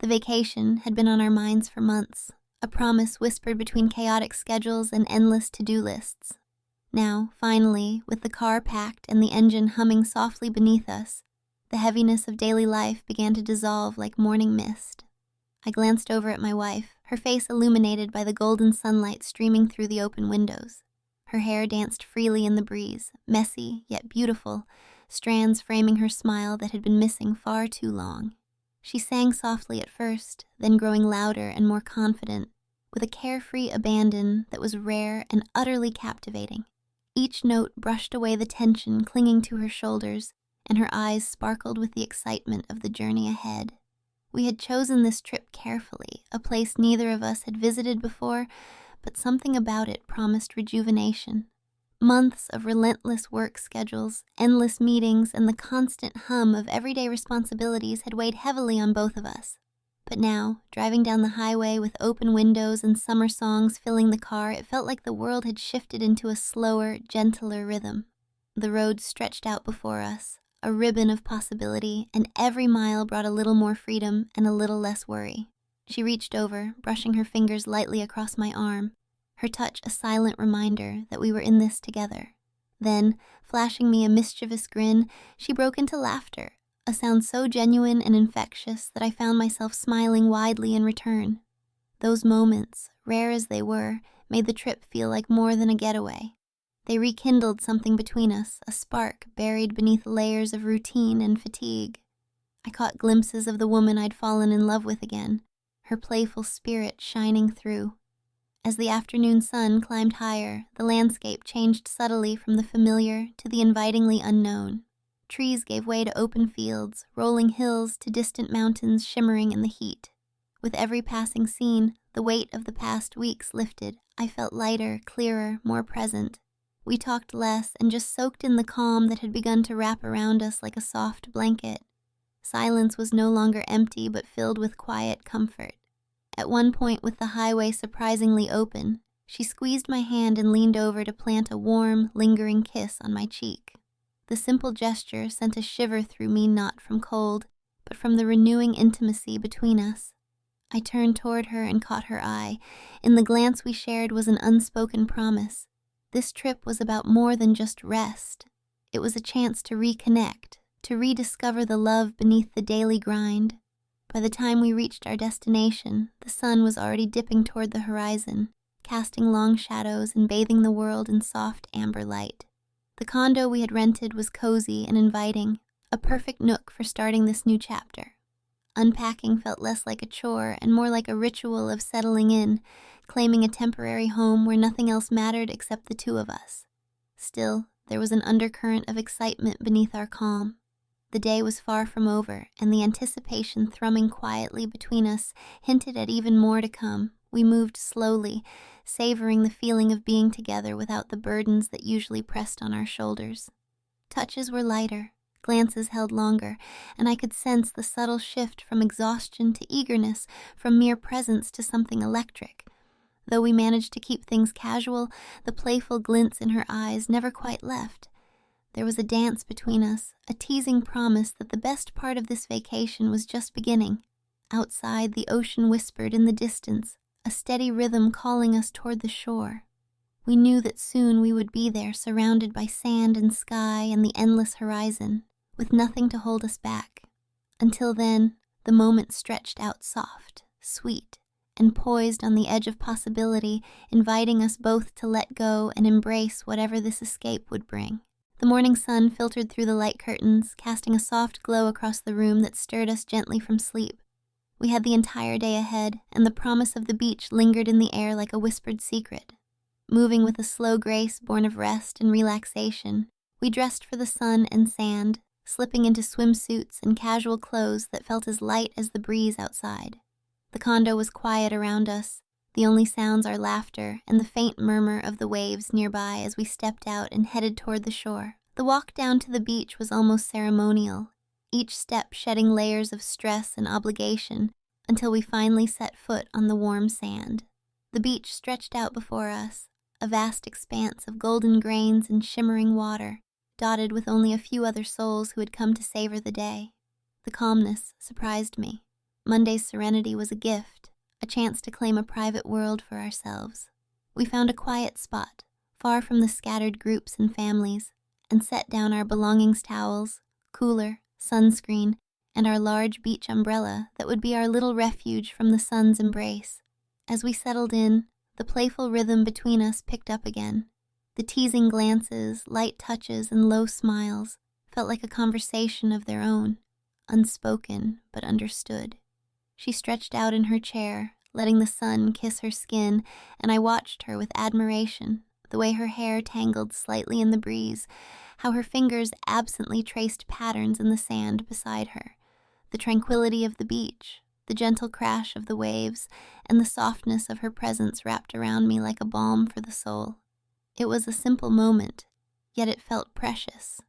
The vacation had been on our minds for months, a promise whispered between chaotic schedules and endless to-do lists. Now, finally, with the car packed and the engine humming softly beneath us, the heaviness of daily life began to dissolve like morning mist. I glanced over at my wife, her face illuminated by the golden sunlight streaming through the open windows. Her hair danced freely in the breeze, messy yet beautiful, strands framing her smile that had been missing far too long. She sang softly at first, then growing louder and more confident, with a carefree abandon that was rare and utterly captivating. Each note brushed away the tension clinging to her shoulders, and her eyes sparkled with the excitement of the journey ahead. We had chosen this trip carefully, a place neither of us had visited before, but something about it promised rejuvenation. Months of relentless work schedules, endless meetings, and the constant hum of everyday responsibilities had weighed heavily on both of us. But now, driving down the highway with open windows and summer songs filling the car, it felt like the world had shifted into a slower, gentler rhythm. The road stretched out before us, a ribbon of possibility, and every mile brought a little more freedom and a little less worry. She reached over, brushing her fingers lightly across my arm, her touch a silent reminder that we were in this together. Then, flashing me a mischievous grin, she broke into laughter, a sound so genuine and infectious that I found myself smiling widely in return. Those moments, rare as they were, made the trip feel like more than a getaway. They rekindled something between us, a spark buried beneath layers of routine and fatigue. I caught glimpses of the woman I'd fallen in love with again, her playful spirit shining through. As the afternoon sun climbed higher, the landscape changed subtly from the familiar to the invitingly unknown. Trees gave way to open fields, rolling hills to distant mountains shimmering in the heat. With every passing scene, the weight of the past weeks lifted. I felt lighter, clearer, more present. We talked less and just soaked in the calm that had begun to wrap around us like a soft blanket. Silence was no longer empty but filled with quiet comfort. At one point, with the highway surprisingly open, she squeezed my hand and leaned over to plant a warm, lingering kiss on my cheek. The simple gesture sent a shiver through me, not from cold, but from the renewing intimacy between us. I turned toward her and caught her eye. In the glance we shared was an unspoken promise. This trip was about more than just rest. It was a chance to reconnect, to rediscover the love beneath the daily grind. By the time we reached our destination, the sun was already dipping toward the horizon, casting long shadows and bathing the world in soft amber light. The condo we had rented was cozy and inviting, a perfect nook for starting this new chapter. Unpacking felt less like a chore and more like a ritual of settling in, claiming a temporary home where nothing else mattered except the two of us. Still, there was an undercurrent of excitement beneath our calm. The day was far from over, and the anticipation thrumming quietly between us hinted at even more to come. We moved slowly, savoring the feeling of being together without the burdens that usually pressed on our shoulders. Touches were lighter, glances held longer, and I could sense the subtle shift from exhaustion to eagerness, from mere presence to something electric. Though we managed to keep things casual, the playful glints in her eyes never quite left. There was a dance between us, a teasing promise that the best part of this vacation was just beginning. Outside, the ocean whispered in the distance, a steady rhythm calling us toward the shore. We knew that soon we would be there, surrounded by sand and sky and the endless horizon, with nothing to hold us back. Until then, the moment stretched out soft, sweet, and poised on the edge of possibility, inviting us both to let go and embrace whatever this escape would bring. The morning sun filtered through the light curtains, casting a soft glow across the room that stirred us gently from sleep. We had the entire day ahead, and the promise of the beach lingered in the air like a whispered secret. Moving with a slow grace born of rest and relaxation, we dressed for the sun and sand, slipping into swimsuits and casual clothes that felt as light as the breeze outside. The condo was quiet around us, the only sounds our laughter and the faint murmur of the waves nearby as we stepped out and headed toward the shore. The walk down to the beach was almost ceremonial, each step shedding layers of stress and obligation until we finally set foot on the warm sand. The beach stretched out before us, a vast expanse of golden grains and shimmering water, dotted with only a few other souls who had come to savor the day. The calmness surprised me. Monday's serenity was a gift, a chance to claim a private world for ourselves. We found a quiet spot, far from the scattered groups and families, and set down our belongings, towels, cooler, sunscreen, and our large beach umbrella that would be our little refuge from the sun's embrace. As we settled in, the playful rhythm between us picked up again. The teasing glances, light touches, and low smiles felt like a conversation of their own, unspoken but understood. She stretched out in her chair, letting the sun kiss her skin, and I watched her with admiration, the way her hair tangled slightly in the breeze, how her fingers absently traced patterns in the sand beside her, the tranquility of the beach, the gentle crash of the waves, and the softness of her presence wrapped around me like a balm for the soul. It was a simple moment, yet it felt precious,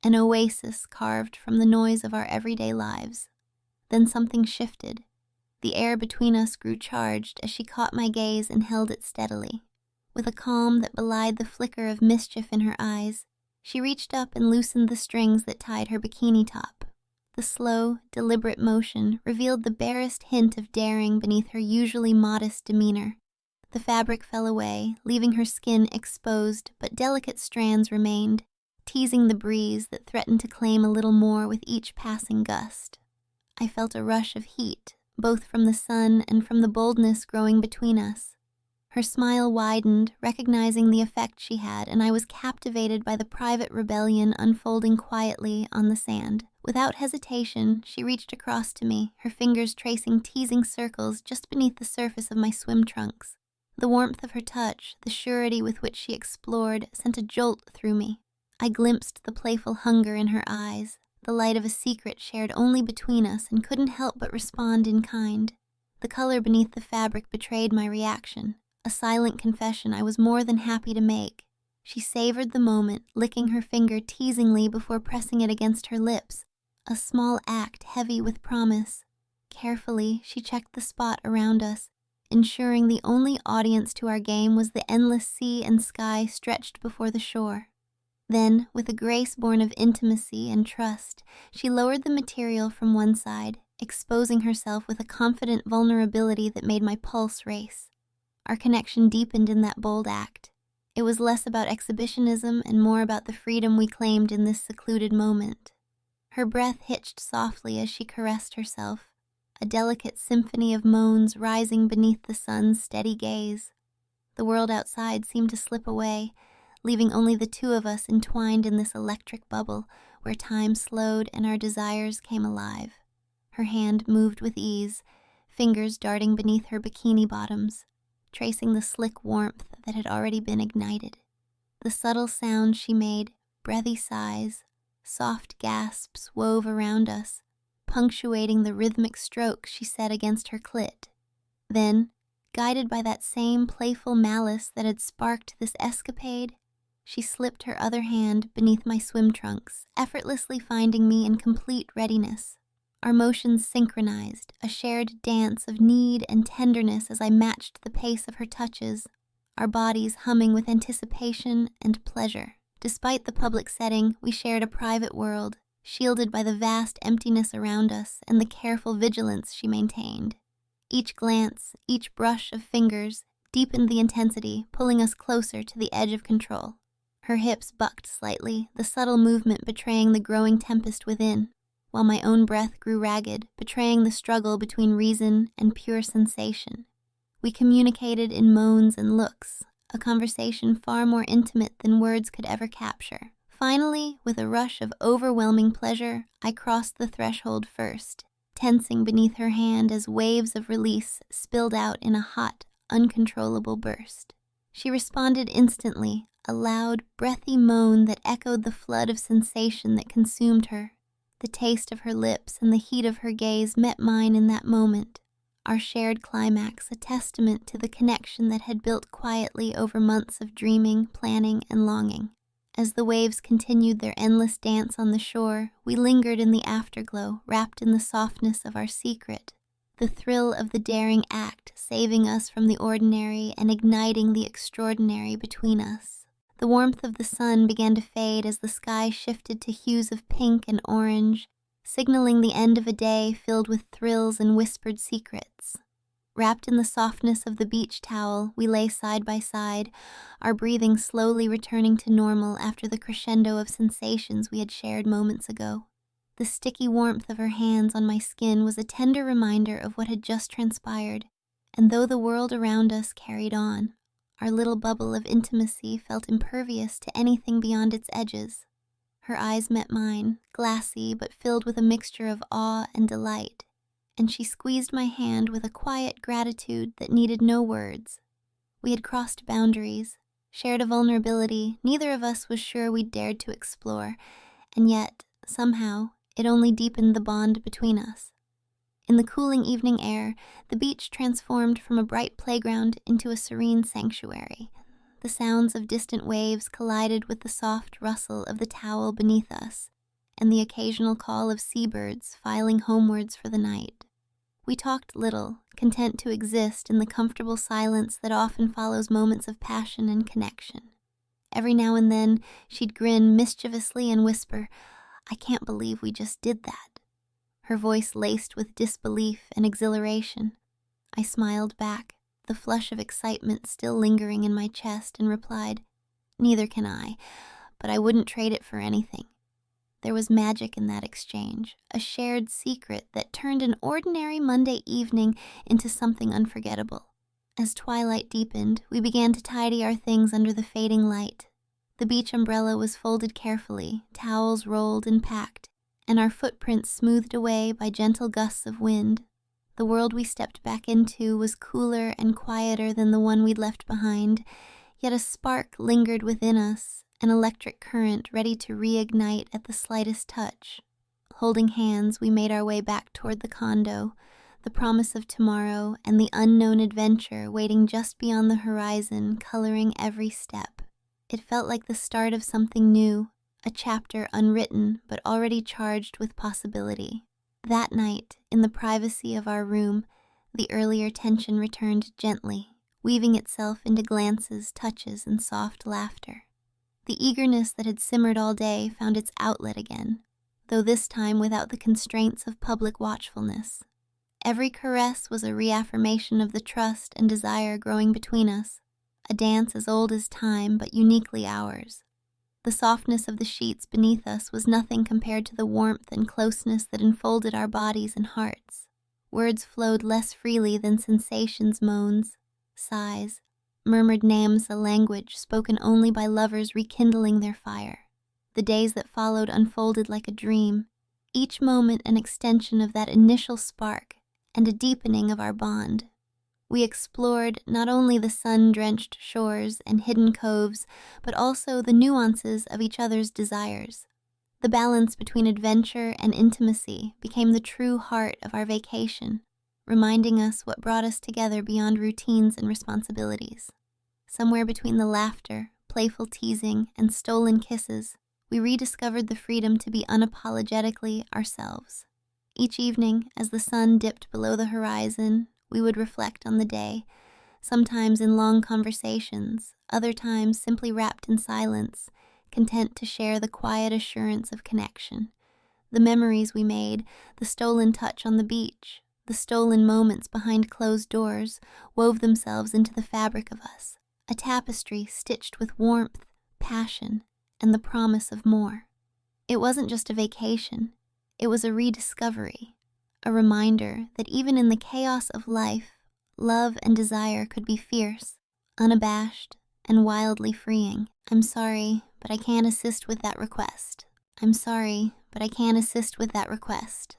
an oasis carved from the noise of our everyday lives. Then something shifted. The air between us grew charged as she caught my gaze and held it steadily. With a calm that belied the flicker of mischief in her eyes, she reached up and loosened the strings that tied her bikini top. The slow, deliberate motion revealed the barest hint of daring beneath her usually modest demeanor. The fabric fell away, leaving her skin exposed, but delicate strands remained, teasing the breeze that threatened to claim a little more with each passing gust. I felt a rush of heat, both from the sun and from the boldness growing between us. Her smile widened, recognizing the effect she had, and I was captivated by the private rebellion unfolding quietly on the sand. Without hesitation, she reached across to me, her fingers tracing teasing circles just beneath the surface of my swim trunks. The warmth of her touch, the surety with which she explored, sent a jolt through me. I glimpsed the playful hunger in her eyes, the light of a secret shared only between us, and couldn't help but respond in kind. The color beneath the fabric betrayed my reaction, a silent confession I was more than happy to make. She savored the moment, licking her finger teasingly before pressing it against her lips, a small act heavy with promise. Carefully, she checked the spot around us, ensuring the only audience to our game was the endless sea and sky stretched before the shore. Then, with a grace born of intimacy and trust, she lowered the material from one side, exposing herself with a confident vulnerability that made my pulse race. Our connection deepened in that bold act. It was less about exhibitionism and more about the freedom we claimed in this secluded moment. Her breath hitched softly as she caressed herself, a delicate symphony of moans rising beneath the sun's steady gaze. The world outside seemed to slip away, leaving only the two of us entwined in this electric bubble where time slowed and our desires came alive. Her hand moved with ease, fingers darting beneath her bikini bottoms, tracing the slick warmth that had already been ignited. The subtle sounds she made, breathy sighs, soft gasps wove around us, punctuating the rhythmic strokes she set against her clit. Then, guided by that same playful malice that had sparked this escapade, she slipped her other hand beneath my swim trunks, effortlessly finding me in complete readiness. Our motions synchronized, a shared dance of need and tenderness as I matched the pace of her touches, our bodies humming with anticipation and pleasure. Despite the public setting, we shared a private world, shielded by the vast emptiness around us and the careful vigilance she maintained. Each glance, each brush of fingers, deepened the intensity, pulling us closer to the edge of control. Her hips bucked slightly, the subtle movement betraying the growing tempest within, while my own breath grew ragged, betraying the struggle between reason and pure sensation. We communicated in moans and looks, a conversation far more intimate than words could ever capture. Finally, with a rush of overwhelming pleasure, I crossed the threshold first, tensing beneath her hand as waves of release spilled out in a hot, uncontrollable burst. She responded instantly, a loud, breathy moan that echoed the flood of sensation that consumed her. The taste of her lips and the heat of her gaze met mine in that moment, our shared climax a testament to the connection that had built quietly over months of dreaming, planning, and longing. As the waves continued their endless dance on the shore, we lingered in the afterglow, wrapped in the softness of our secret, the thrill of the daring act saving us from the ordinary and igniting the extraordinary between us. The warmth of the sun began to fade as the sky shifted to hues of pink and orange, signaling the end of a day filled with thrills and whispered secrets. Wrapped in the softness of the beach towel, we lay side by side, our breathing slowly returning to normal after the crescendo of sensations we had shared moments ago. The sticky warmth of her hands on my skin was a tender reminder of what had just transpired, and though the world around us carried on, our little bubble of intimacy felt impervious to anything beyond its edges. Her eyes met mine, glassy but filled with a mixture of awe and delight, and she squeezed my hand with a quiet gratitude that needed no words. We had crossed boundaries, shared a vulnerability neither of us was sure we'd dared to explore, and yet, somehow, it only deepened the bond between us. In the cooling evening air, the beach transformed from a bright playground into a serene sanctuary. The sounds of distant waves collided with the soft rustle of the towel beneath us, and the occasional call of seabirds filing homewards for the night. We talked little, content to exist in the comfortable silence that often follows moments of passion and connection. Every now and then, she'd grin mischievously and whisper, "I can't believe we just did that," her voice laced with disbelief and exhilaration. I smiled back, the flush of excitement still lingering in my chest, and replied, "Neither can I, but I wouldn't trade it for anything." There was magic in that exchange, a shared secret that turned an ordinary Monday evening into something unforgettable. As twilight deepened, we began to tidy our things under the fading light. The beach umbrella was folded carefully, towels rolled and packed, and our footprints smoothed away by gentle gusts of wind. The world we stepped back into was cooler and quieter than the one we'd left behind, yet a spark lingered within us, an electric current ready to reignite at the slightest touch. Holding hands, we made our way back toward the condo, the promise of tomorrow and the unknown adventure waiting just beyond the horizon, coloring every step. It felt like the start of something new, a chapter unwritten but already charged with possibility. That night, in the privacy of our room, the earlier tension returned gently, weaving itself into glances, touches, and soft laughter. The eagerness that had simmered all day found its outlet again, though this time without the constraints of public watchfulness. Every caress was a reaffirmation of the trust and desire growing between us, a dance as old as time but uniquely ours. The softness of the sheets beneath us was nothing compared to the warmth and closeness that enfolded our bodies and hearts. Words flowed less freely than sensations, moans, sighs, murmured names, a language spoken only by lovers rekindling their fire. The days that followed unfolded like a dream, each moment an extension of that initial spark and a deepening of our bond. We explored not only the sun-drenched shores and hidden coves, but also the nuances of each other's desires. The balance between adventure and intimacy became the true heart of our vacation, reminding us what brought us together beyond routines and responsibilities. Somewhere between the laughter, playful teasing, and stolen kisses, we rediscovered the freedom to be unapologetically ourselves. Each evening, as the sun dipped below the horizon, we would reflect on the day, sometimes in long conversations, other times simply wrapped in silence, content to share the quiet assurance of connection. The memories we made, the stolen touch on the beach, the stolen moments behind closed doors, wove themselves into the fabric of us, a tapestry stitched with warmth, passion, and the promise of more. It wasn't just a vacation, it was a rediscovery. A reminder that even in the chaos of life, love and desire could be fierce, unabashed, and wildly freeing. "I'm sorry, but I can't assist with that request. I'm sorry, but I can't assist with that request."